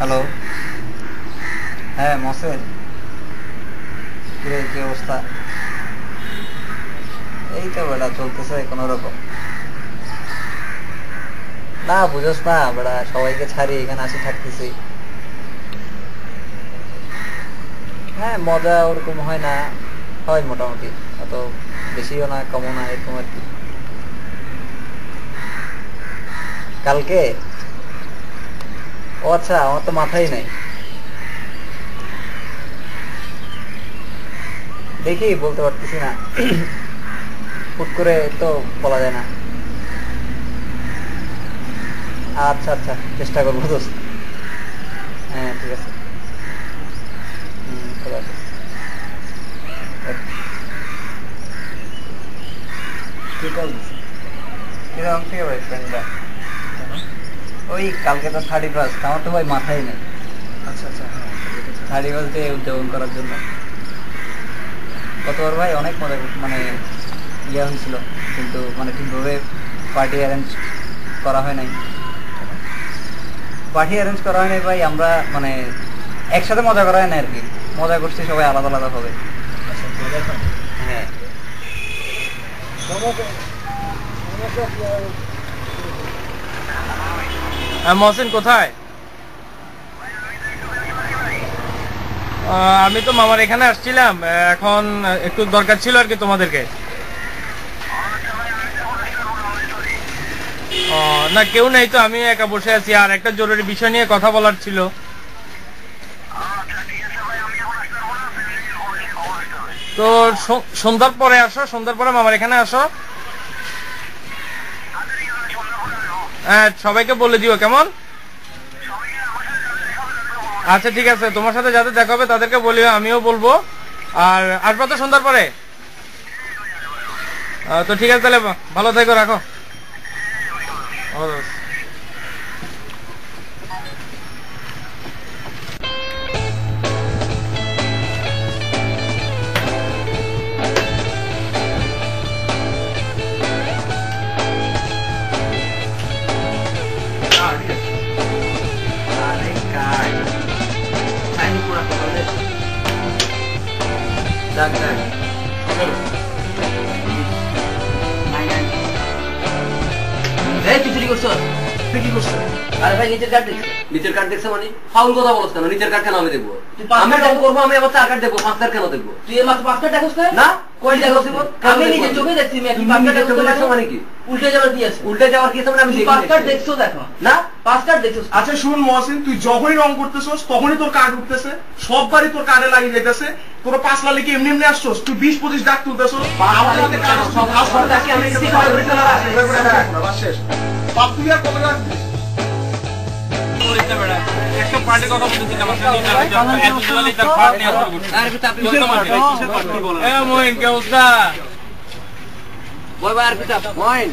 Hello, হ্যাঁ মহসেন, কি অবস্থা? এই তো বেটা চলতেছে কোনো রকম। না বুঝোস না বেটা, সবাইকে ছাড়ি এখানে আসি থাকতেছি। হ্যাঁ মজা ওরকম হয় না, হয় মোটামুটি, অত বেশিও না কমও না, এরকম আর কি। কালকে? ও আচ্ছা, আমার তো মাথায় নাই। দেখি, বলতে পারতেছি না, হুট করে তো বলা যায় না। আচ্ছা আচ্ছা, চেষ্টা করবো দোস্ত। হ্যাঁ ঠিক আছে। খোদা হাফেজ। কিরকম থেকে ভাই ফ্রেন্ডরা? ওই কালকে তো 31, আমার তো ভাই মাথায় নেই। আচ্ছা আচ্ছা, 31 ডে উদযাপন করার জন্য গতবার ভাই অনেক মজা মানে ইয়ে হয়েছিল, কিন্তু মানে ঠিকভাবে পার্টি অ্যারেঞ্জ করা হয় নাই। পার্টি অ্যারেঞ্জ করা হয় নাই ভাই, আমরা মানে একসাথে মজা করা হয় না আর কি। মজা করছি সবাই আলাদা আলাদা হবে। হ্যাঁ মহসিন কোথায়? আমি তো মামার এখানে আসছিলাম, এখন একটু দরকার ছিল আর কি তোমাদেরকে। না কেউ নেই তো, আমি একা বসে আছি, আর একটা জরুরি বিষয় নিয়ে কথা বলার ছিল। তো সন্ধ্যার পরে আসো, সন্ধ্যার পরে মামার এখানে আসো। হ্যাঁ সবাইকে বলে দিও, কেমন? আচ্ছা ঠিক আছে, তোমার সাথে যাদের দেখা হবে তাদেরকে বলিও, আমিও বলবো। আর আসবো তো সন্ধ্যার পরে? তো ঠিক আছে, তাহলে ভালো থেকো, রাখো। আরে ভাই নিচের কার্ড দেখছে? নিচের কার্ড দেখছে মানে ফাউল কথা বলছ কেন? নিচের কার্ড কেন আমি দেখবো? আমি যখন করবো আমি আবার 4 কার্ড দেখবো, 5 কার্ড কেন দেখবো? তুই এই মাত্র 5 কার্ড দেখছস না? কই দেখছস? আমি নিজে চোখে দেখছি, আমি 5 কার্ড দেখছস মানে কি? উল্টে যাওয়ার কি আছে? উল্টে যাওয়ার কি আছে মানে আমি দেখি 5 কার্ড দেখছস দেখো না? 5 কার্ড দেখছস? আচ্ছা শুন মহসিন, তুই যখনই রং করতেছস তখনই তোর কার্ড উঠতেছে, সববারই তোর কার্ডে লাগিয়ে যাইতেছে। তোর 5 লালি কি এমনি এমনি আসছস? তুই 20-25 ডাক তুলতেছস। আমার হাতে কার্ড সব হাসপাতাল ডাকি আমি সিটি কর্পোরেশন আসে বাস শেষ। বাপ তুই আর কত রাখছিস? একটা পার্টির কথা বলতেছি, আমার সাথে এতজনই তার পার্টি নিয়ে আসতে বলছে। আরে আপনি কিসের পার্টি? কিসের পার্টি বলেন? মহিন কে অবস্থা? বয় ভাই আর পিতা মহিন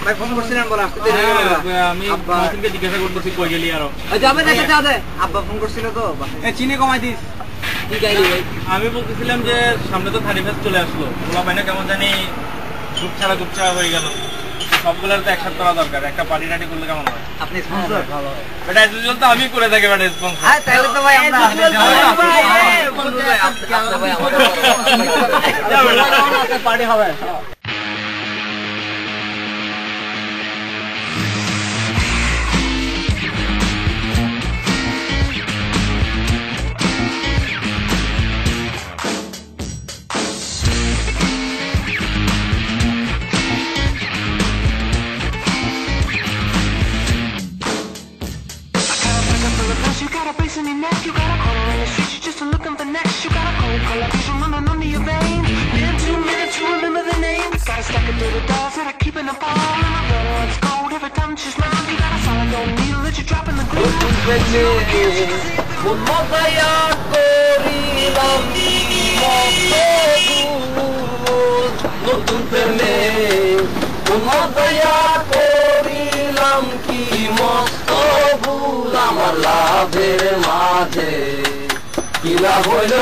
ভাই ফোন করছিলেন, বল আসতে দেরি হয়ে গেল। আমি মহসিনকে জিজ্ঞাসা করতেছি কই গেলি আরো। যাবে দেখে যাবে, আব্বা ফোন করছিল তো। চিনি কমাই দিস। কি গাইলি ভাই? আমি বলতেছিলাম যে সামনে তো 31 চলে আসলো, ওলা ভাই না কেমন জানি গ্রুপ ছাড়া হয়ে গেল। সবগুলোর তো একসাথে করা দরকার, একটা পার্টি টাটি করলে কেমন হয়? আপনি স্পন্সর? ভালো বেটা এজন্য তো আমি করে থাকি বেটা স্পন্সর। হ্যাঁ তাহলে তো ভাই আমরা পার্টি হবে। You got a brace in your neck, you got a corner in the street, you're just looking for next. You got a cold color vision running under your vein. Been 2 minutes to remember the name. Gotta stack it through the doors that are keeping the ball. And the red one's gold every time she smiles. You got a solid gold needle that you drop in the groove. নতুন প্রেমে করিলাম কি মস্ত ভুল, আমার লাভের মাঝে কি লাভ হইল,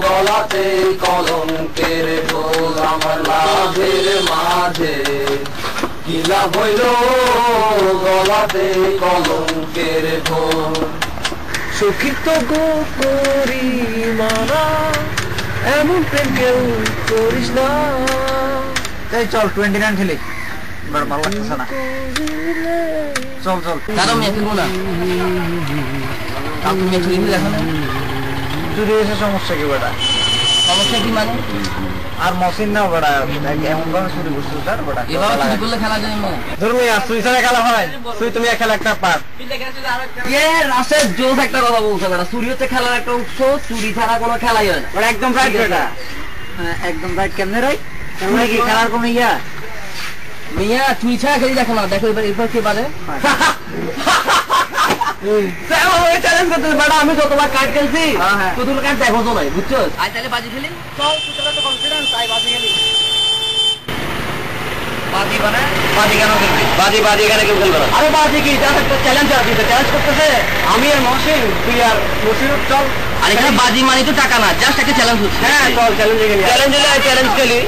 গলাতে কলঙ্কের ঢোল। আমার লাভের মাঝে কি লাভ হইল গলাতে কলঙ্কের ঘোর সখীর তো গো করি মানা এমন প্রেম কেউ করিস না এই চল 29 খেলি এবার ভালো লাগতেছে না চল চল দাদা মেয়ে খেলবো না কালকে মেয়ে খেলি দেখো না চুরি এসে সমস্যা কি বেটা সমস্যা কি মানে আর মসিন না বেটা এমন ভাবে চুরি করছিস তার বেটা এভাবে চুরি করলে খেলা যায় না ধরুন সুই ছাড়া খেলা হয় সুই তুমি খেলা একটা পার রাশেদ জোস একটা কথা বলছে বেটা চুরি হচ্ছে খেলার একটা উৎস চুরি ছাড়া কোনো খেলাই হয় না ওটা একদম রাইট বেটা হ্যাঁ একদম রাইট কেমনে রাইট তোমরা কি খেলার কোনো ইয়া মিয়া চুরি ছাড়া খেলি দেখো না দেখো এবার কে পারে আমি যতবার কার্ড খেলছি তো তুমি কার্ড দেখো তো নাই বুঝছো আজ তাহলে বাজি খেলি চল তুই তো কনফিডেন্স তাই বাজি খেলি বাজি মানে বাজি কেন খেলবি বাজি এখানে কেউ খেলবে না আরে বাজি কি একটা চ্যালেঞ্জ আছে চ্যালেঞ্জ করতেছে আমি আর মহসিন তুই আর মহসিন চল আর এখানে বাজি মানে তো টাকা না জাস্ট একটা চ্যালেঞ্জ হচ্ছে হ্যাঁ চল চ্যালেঞ্জে খেলি চ্যালেঞ্জ খেলি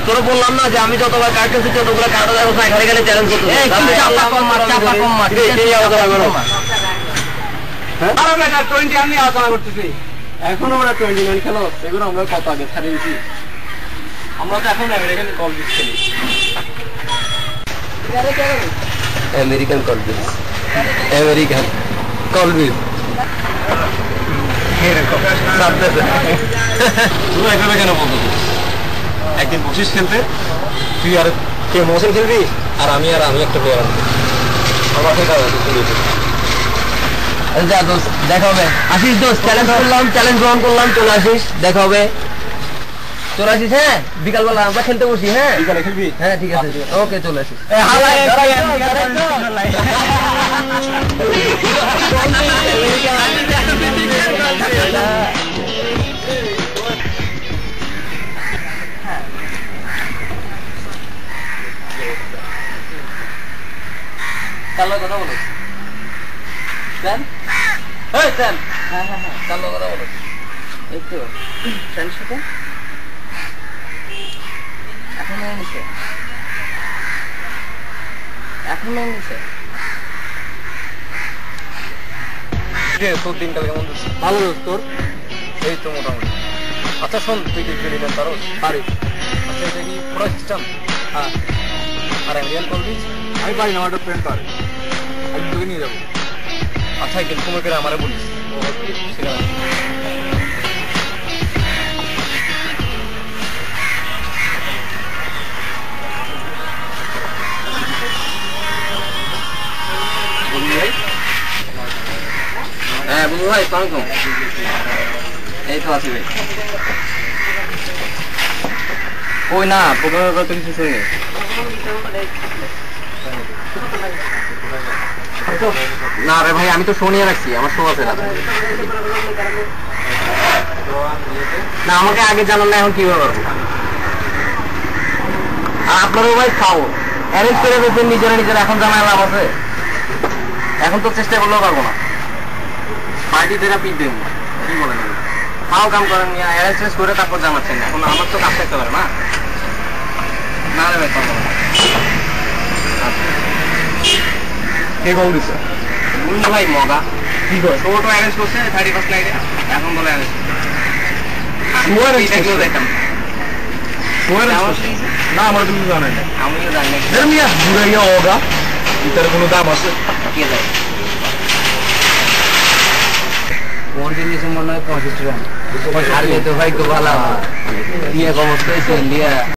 তোর বললাম না যে আমি যতবার কার্ড খেলছি ততগুলো কার্ড দেখো না এখানে চ্যালেঞ্জ করতে চাপা কম মার এই আলোচনা করো আরে বেটা 20 আমি আলোচনা করতেছি এখন আমরা 29 খেলো এগুলো আমরা কত আগে ছাড়িয়ে দিয়েছি আমরা তো এখন আমেরিকান কল বিচ খেলি আমেরিকান কলবিস আমেরিকান কলবিস তুই এখানে কেন বলতো একদিন বসিস খেলতে তুই আর কে মহসিন খেলবি আর আমি একটা প্লেয়ার আনবো আমার ঠিক আছে যা দোস্ত দেখা হবে আসিস দোস্ত চ্যালেঞ্জ গ্রহণ করলাম চলে আসিস দেখা হবে চলে আসিস হ্যাঁ বিকালবেলা আমরা খেলতে বসি হ্যাঁ বিকালে খেলবি হ্যাঁ ঠিক আছে ওকে চলে আসিস কালো কথা বলো স্যাম এই স্যাম হ্যাঁ কালো কথা বলো এই তো স্যাম সাথে এখন নিছে তোর দিনকাল কেমন যাচ্ছে ভালো দোস্ত তোর এই তো মোটামুটি আচ্ছা শোন তুই কি খেলি না পারো পারি আচ্ছা এটা কি পুরো সিস্টেম হ্যাঁ আর আমেরিকান কল বিচ আমি পারি না আমার একটা ফ্রেন্ড পারে আমি তোকে নিয়ে যাবো আচ্ছা একদিন সময় করে আমারে বলিস সেখানে হ্যাঁ বন্ধু ভাই সালামালাইকুম এই তো আছি ভাই ওই না প্রোগ্রামের ব্যাপারে তো কিছু শুনি না রে ভাই আমি তো শুনিয়ে রাখছি আমার শো আছে না আমাকে আগে জানান না এখন কিভাবে পারবো আর আপনারও ভাই খাও অ্যারেঞ্জ করে দিয়েছেন নিজেরা এখন জানায় লাভ আছে এখন তো চেষ্টা করলেও পারবো না পার্টি থেকে পিট দেবো কি বলেন খাও কাম করেন অ্যারেঞ্জ করে তারপর জানাচ্ছেন এখন আমার তো কাজ থাকতে পারে না না রে ভাই পারবো না কে কল দিছে বলুন ভাই মগা কি করে ছোট অ্যারেঞ্জ করছে 31 নাইটে এখন বলে অ্যারেঞ্জ দেখতাম না আমার তুমি জানাই না আমিও জানি না মিয়া বুড়াইয়া ওগা এটার কোনো দাম আছে কে যায় ওর জিনিস মনে হয় 25 টাকা আর তো ভাই খুব ভালো ইয়ে কমস্ত ইন্ডিয়া